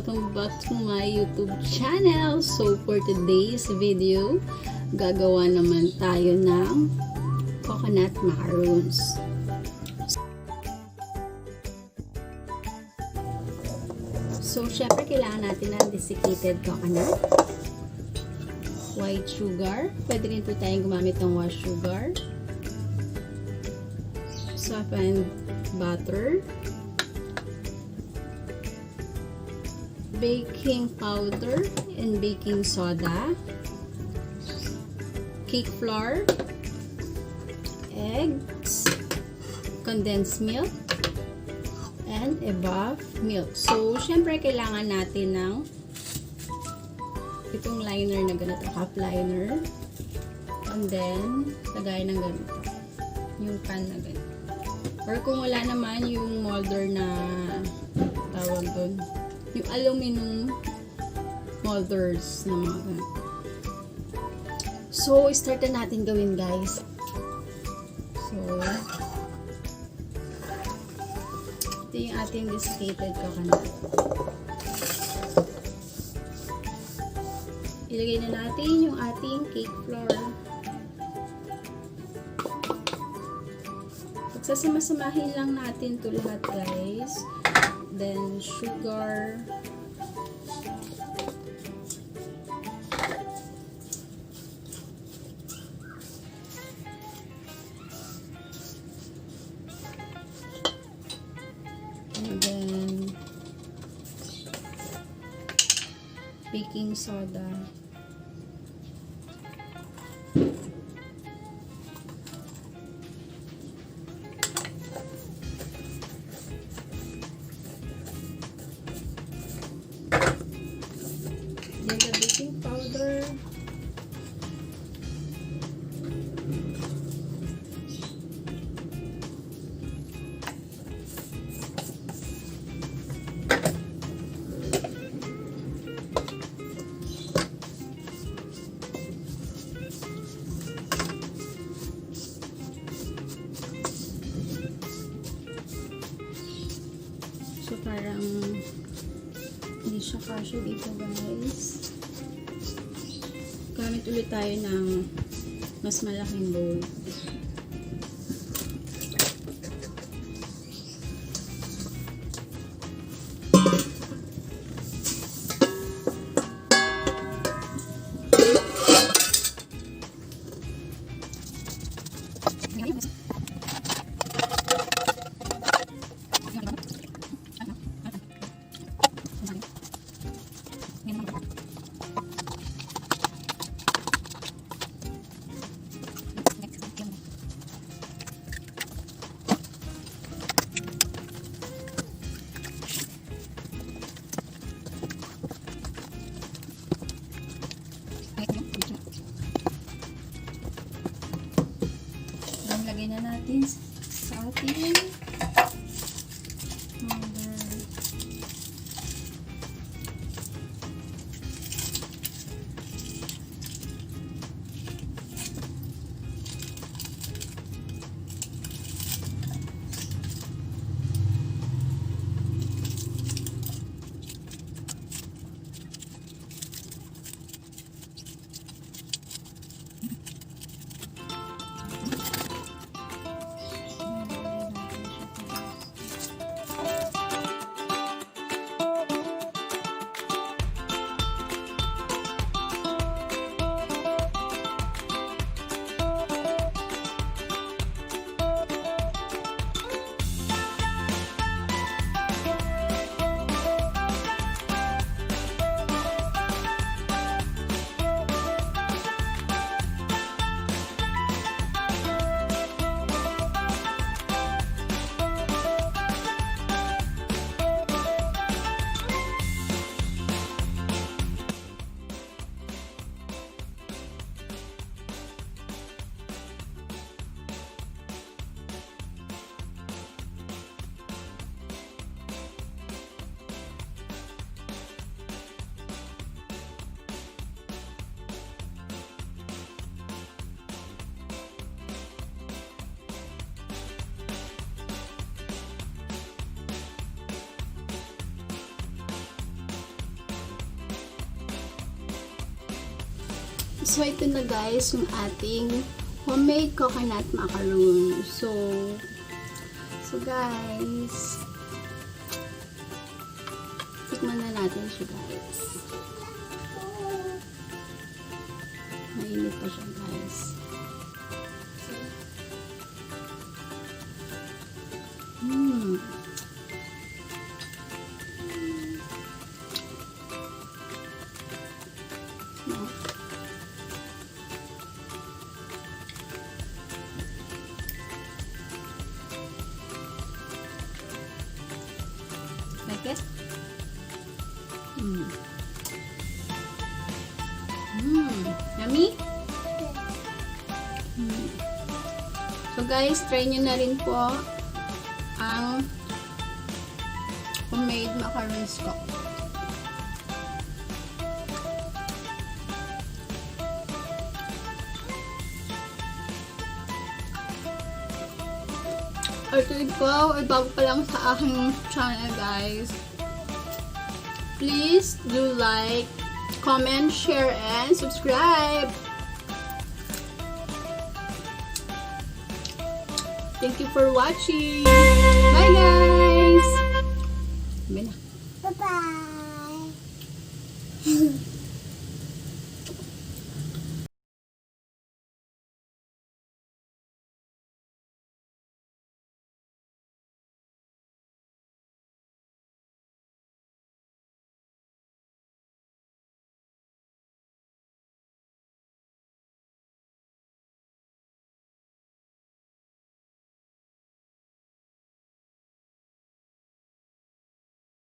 welcome back to my YouTube channel. So for today's video, gagawa naman tayo ng coconut macaroons. So syempre kailangan natin ng desiccated coconut, white sugar, pwede rin po tayong gumamit ng white sugar, softened butter, baking powder and baking soda, cake flour, eggs, condensed milk, and evap milk. So, syempre kailangan natin ng itong liner na ganito, cup liner, and then lagay ng ganito, yung pan na ganito. Or kung wala naman yung molder na tawag doon, yung aluminum molders na mga ganito. So, start na natin gawin, guys. So, ito yung ating desiccated coconut. Ilagay na natin yung ating cake flour. Pagsasama-samahin lang natin ito lahat, guys. Then, sugar. And then, baking soda. Then the baking powder. So parang hindi siya kasya dito, guys. Gamit ulit tayo ng mas malaking bowl. So, ito na guys, yung ating homemade coconut macaroons. So guys, tikman na natin siya guys. Mainit pa siya guys. Like it? Yummy? So guys, try nyo na rin po ang homemade macaroons ko. At ikaw, ay bago pa lang sa aking channel guys. Please do like, comment, share, and subscribe. Thank you for watching. Bye guys! Bye na. Bye-bye.